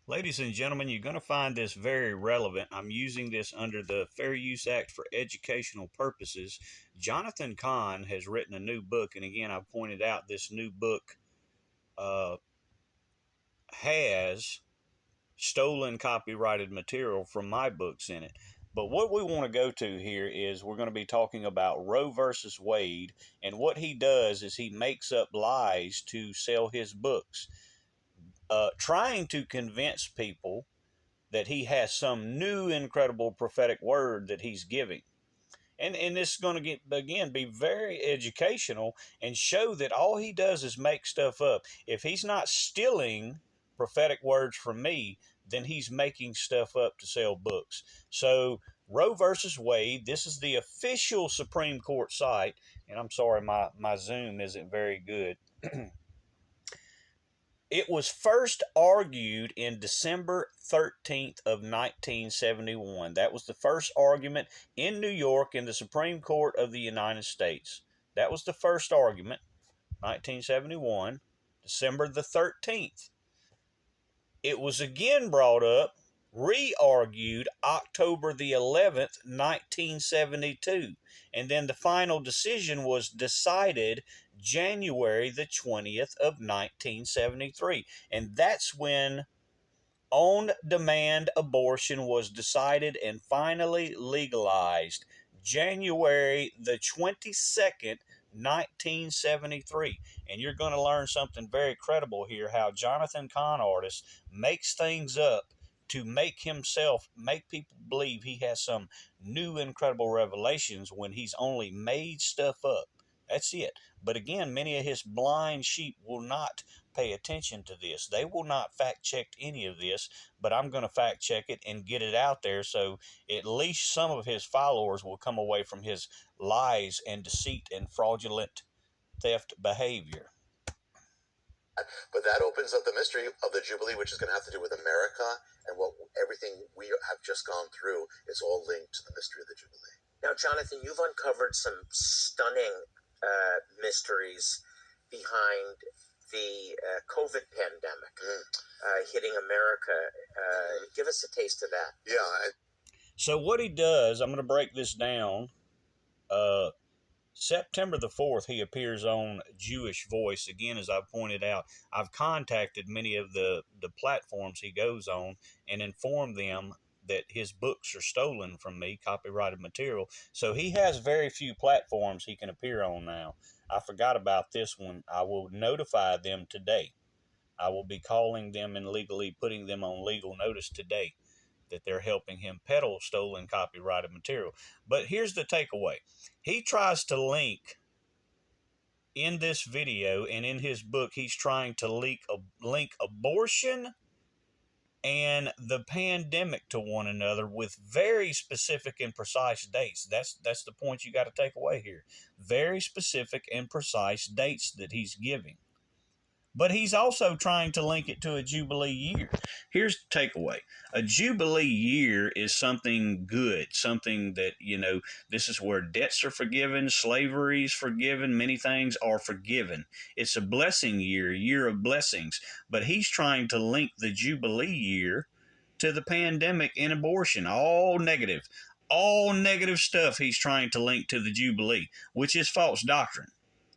Ladies and gentlemen, you're going to find this very relevant. I'm using this under the Fair Use Act for educational purposes. Johnathan Cahn has written a new book, and again, I pointed out this new book uh, has stolen copyrighted material from my books in it. But what we want to go to here is we're going to be talking about Roe versus Wade, and what he does is he makes up lies to sell his books, trying to convince people that he has some new incredible prophetic word that he's giving. And this is going to again be very educational and show that all he does is make stuff up. If he's not stealing prophetic words from me, then he's making stuff up to sell books. So Roe versus Wade, this is the official Supreme Court site, and I'm sorry my Zoom isn't very good. It was first argued in December 13th of 1971. That was the first argument in New York in the Supreme Court of the United States. That was the first argument, 1971, December the 13th. It was again brought up, re-argued October the 11th, 1972. And then the final decision was decided January the 20th of 1973. And that's when on-demand abortion was decided and finally legalized. January the 22nd, 1973. And you're going to learn something very credible here, how Johnathan Cahn artist makes things up to make people believe he has some new incredible revelations when he's only made stuff up. That's it. But again, many of his blind sheep will not pay attention to this. They will not fact check any of this, but I'm going to fact check it and get it out there so at least some of his followers will come away from his lies and deceit and fraudulent theft behavior. But that opens up the mystery of the Jubilee, which is going to have to do with America and what everything we have just gone through is all linked to the mystery of the Jubilee. Now, Johnathan, you've uncovered some stunning mysteries behind the COVID pandemic hitting America. Give us a taste of that. Yeah. So what he does, I'm going to break this down. September the 4th, he appears on Jewish Voice. Again, as I pointed out, I've contacted many of the platforms he goes on and informed them that his books are stolen from me, copyrighted material. So he has very few platforms he can appear on now. I forgot about this one. I will notify them today. I will be calling them and legally putting them on legal notice today that they're helping him peddle stolen copyrighted material. But here's the takeaway. He tries to link in this video and in his book, he's trying to link abortion and the pandemic to one another with very specific and precise dates. That's the point you got to take away here. Very specific and precise dates that he's giving. But he's also trying to link it to a Jubilee year. Here's the takeaway. A Jubilee year is something good, something that, this is where debts are forgiven, slavery is forgiven, many things are forgiven. It's a blessing year, a year of blessings. But he's trying to link the Jubilee year to the pandemic and abortion, all negative stuff he's trying to link to the Jubilee, which is false doctrine.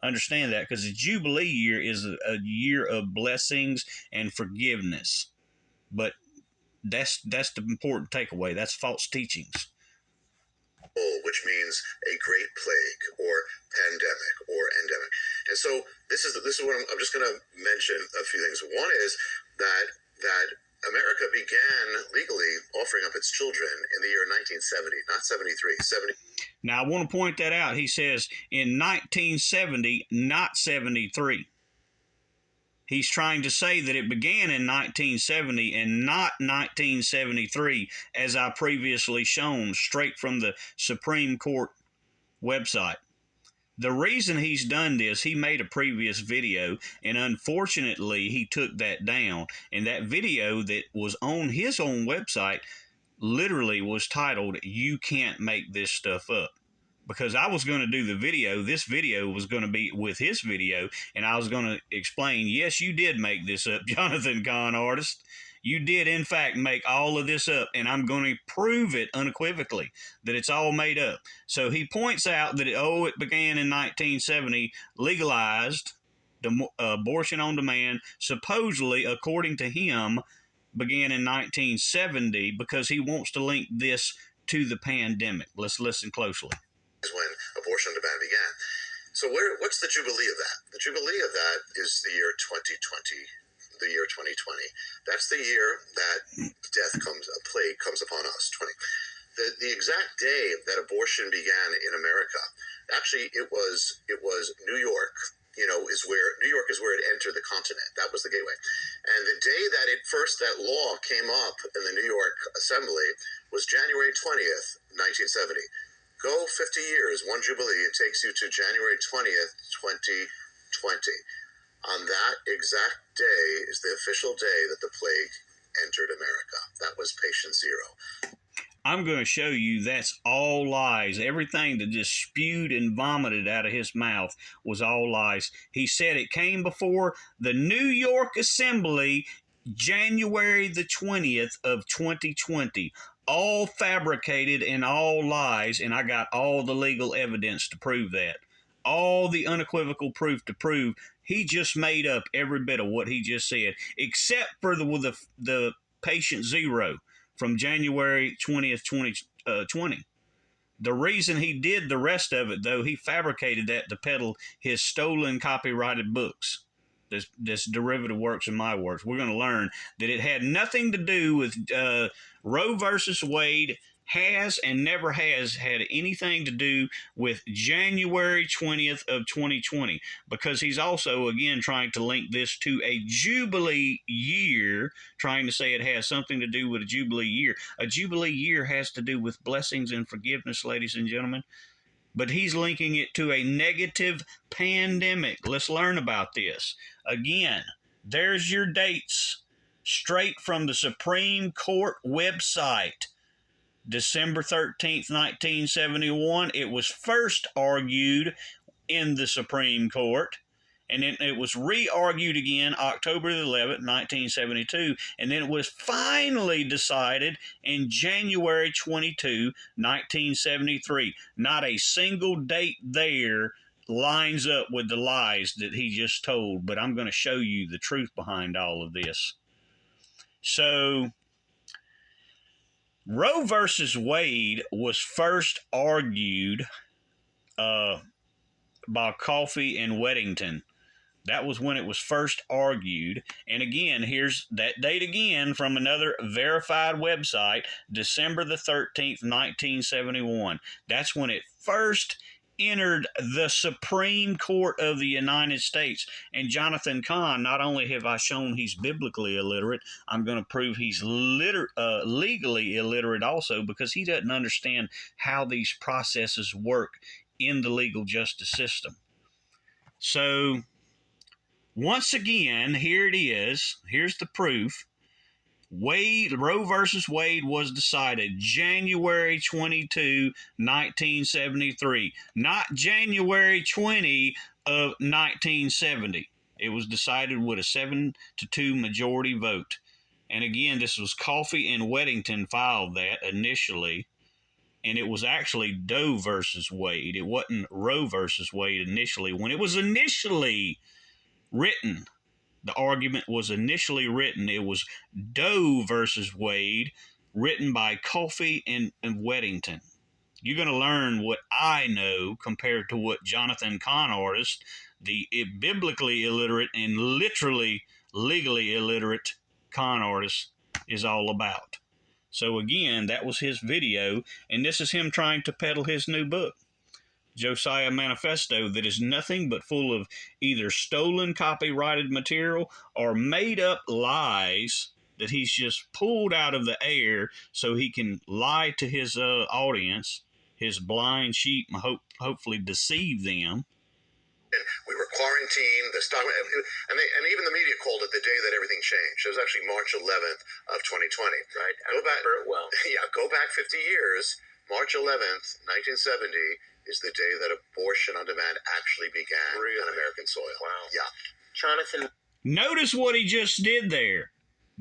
Understand that, because the Jubilee year is a year of blessings and forgiveness. But that's the important takeaway. That's false teachings. Which means a great plague or pandemic or endemic. And so this is what I'm just going to mention a few things. One is that America began legally offering up its children in the year 1970, not 73, 70. Now, I want to point that out. He says in 1970, not 73. He's trying to say that it began in 1970 and not 1973, as I previously shown, straight from the Supreme Court website. The reason he's done this, he made a previous video, and unfortunately, he took that down. And that video that was on his own website literally was titled, "You Can't Make This Stuff Up." Because I was going to do the video, this video was going to be with his video, and I was going to explain, yes, you did make this up, Johnathan Cahn artist. You did, in fact, make all of this up, and I'm going to prove it unequivocally that it's all made up. So he points out that, it began in 1970, legalized abortion on demand, supposedly, according to him, began in 1970 because he wants to link this to the pandemic. Let's listen closely. Is when abortion on demand began. So what's the jubilee of that? The jubilee of that is the year 2020. The year 2020. That's the year that a plague comes upon us. The exact day that abortion began in America, actually it was New York. New York is where it entered the continent. That was the gateway. And the day that that law came up in the New York Assembly was January 20th, 1970. Go 50 years, one jubilee, it takes you to January 20th, 2020. On that exact day is the official day that the plague entered America. That was patient zero. I'm going to show you that's all lies. Everything that just spewed and vomited out of his mouth was all lies. He said it came before the New York Assembly, January the 20th of 2020. All fabricated and all lies, and I got all the legal evidence to prove that. All the unequivocal proof to prove he just made up every bit of what he just said, except for the patient zero from January 20th, 2020. The reason he did the rest of it, though, he fabricated that to peddle his stolen copyrighted books. This derivative works in my works. We're going to learn that it had nothing to do with Roe versus Wade, has and never has had anything to do with January 20th of 2020, because he's also, again, trying to link this to a Jubilee year, trying to say it has something to do with a Jubilee year. A Jubilee year has to do with blessings and forgiveness, ladies and gentlemen. But he's linking it to a negative pandemic. Let's learn about this. Again, there's your dates straight from the Supreme Court website. December 13th, 1971, it was first argued in the Supreme Court, and then it was re-argued again October 11th, 1972, and then it was finally decided in January 22, 1973. Not a single date there lines up with the lies that he just told, but I'm going to show you the truth behind all of this. So, Roe versus Wade was first argued by Coffey and Weddington. That was when it was first argued. And again, here's that date again from another verified website, December the 13th, 1971. That's when it first entered the Supreme Court of the United States. And Johnathan Cahn, not only have I shown he's biblically illiterate, I'm going to prove he's legally illiterate also, because he doesn't understand how these processes work in the legal justice system. So, once again, here it is. Here's the proof. Roe versus Wade was decided January 22, 1973, not January 20 of 1970. It was decided with a 7-2 majority vote. And again, this was Coffey and Weddington filed that initially. And it was actually Doe versus Wade. It wasn't Roe versus Wade initially. When it was initially written, the argument was initially written, it was Doe versus Wade, written by Coffey and Weddington. You're going to learn what I know compared to what Johnathan Cahn artist, the biblically illiterate and literally legally illiterate con artist, is all about. So again, that was his video, and this is him trying to peddle his new book, Josiah Manifesto, that is nothing but full of either stolen copyrighted material or made up lies that he's just pulled out of the air so he can lie to his audience, his blind sheep, and hopefully deceive them. And we were quarantined, the stock, and even the media called it the day that everything changed. It was actually March 11th of 2020. Right. Go back. Well. Yeah, go back 50 years. March 11th, 1970 is the day that abortion on demand actually began on American soil. Wow. Yeah. Johnathan. Notice what he just did there.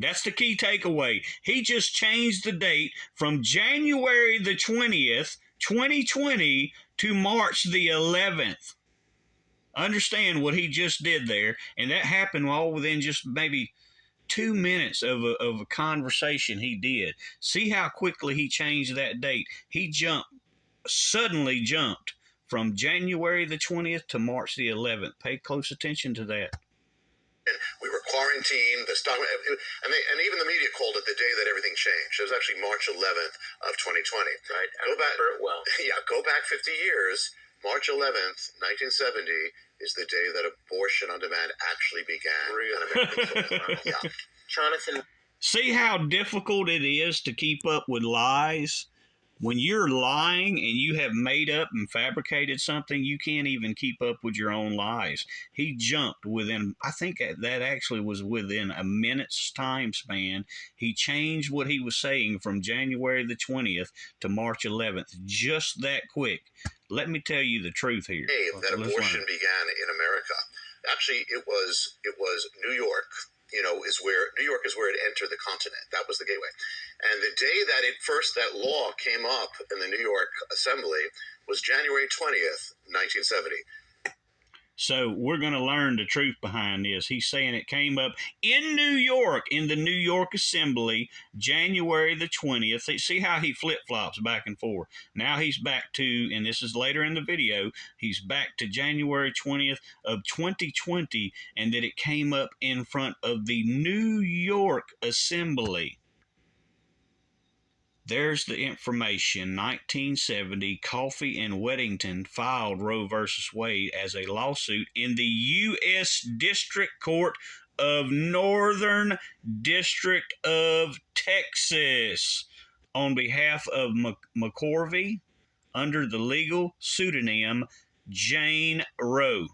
That's the key takeaway. He just changed the date from January the 20th, 2020 to March the 11th. Understand what he just did there, and that happened all within just maybe 2 minutes of a conversation he did. See how quickly he changed that date. He suddenly jumped from January the 20th to March the 11th. Pay close attention to that. And we were quarantined. The stock, and even the media called it the day that everything changed. It was actually March 11th of 2020. Right. Go back. Well. Yeah, go back 50 years. March 11th, 1970 is the day that abortion on demand actually began. Really? Yeah. Johnathan. See how difficult it is to keep up with lies? When you're lying and you have made up and fabricated something, you can't even keep up with your own lies. He jumped within, I think that actually was within a minute's time span. He changed what he was saying from January the 20th to March 11th, just that quick. Let me tell you the truth here. That abortion began in America. Actually, it was New York. New York is where it entered the continent. That was the gateway. And the day that that law came up in the New York Assembly was January 20th, 1970. So we're going to learn the truth behind this. He's saying it came up in New York, in the New York Assembly, January the 20th. See how he flip-flops back and forth. Now he's back to, and this is later in the video, he's back to January 20th of 2020, and that it came up in front of the New York Assembly. There's the information. 1970, Coffey and Weddington filed Roe versus Wade as a lawsuit in the U.S. District Court of Northern District of Texas on behalf of McCorvey under the legal pseudonym Jane Roe.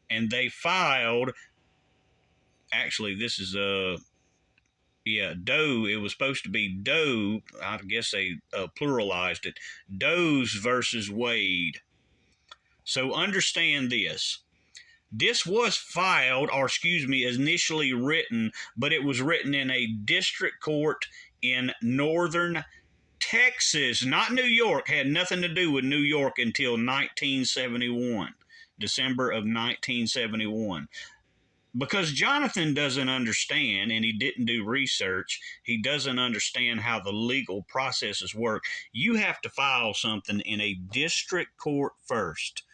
And they filed, actually this is Doe. It was supposed to be Doe. I guess they pluralized it. Doe's versus Wade. So understand this. This was filed, or initially written, but it was written in a district court in northern Texas, not New York. Had nothing to do with New York until 1971, December of 1971. Because Johnathan doesn't understand, and he didn't do research, he doesn't understand how the legal processes work. You have to file something in a district court first,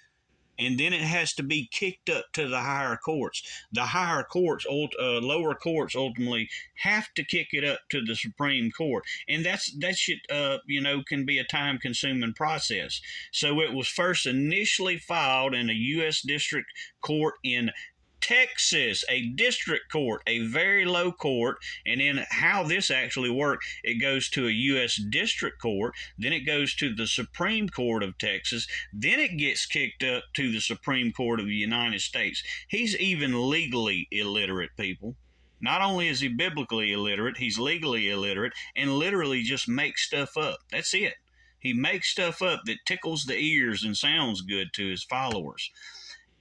and then it has to be kicked up to the higher courts. The higher courts, lower courts ultimately have to kick it up to the Supreme Court, and that should, can be a time-consuming process. So it was first initially filed in a U.S. District Court in Texas, a district court, a very low court, and then how this actually worked, it goes to a U.S. district court, then it goes to the Supreme Court of Texas, then it gets kicked up to the Supreme Court of the United States. He's even legally illiterate, people. Not only is he biblically illiterate, he's legally illiterate and literally just makes stuff up. That's it. He makes stuff up that tickles the ears and sounds good to his followers.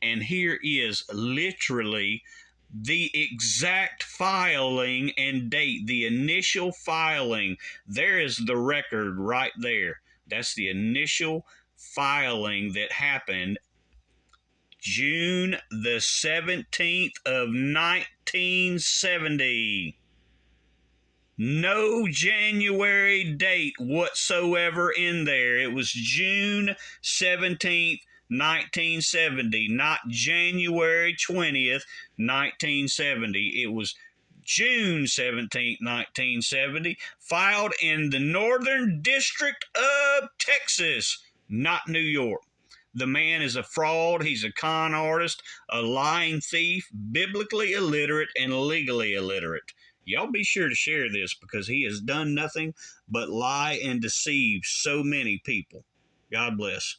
And here is literally the exact filing and date, the initial filing. There is the record right there. That's the initial filing that happened June the 17th of 1970. No January date whatsoever in there. It was June 17th, 1970, not January 20th, 1970. It was June 17th, 1970, filed in the Northern District of Texas, not New York. The man is a fraud. He's a con artist, a lying thief, biblically illiterate, and legally illiterate. Y'all be sure to share this because he has done nothing but lie and deceive so many people. God bless.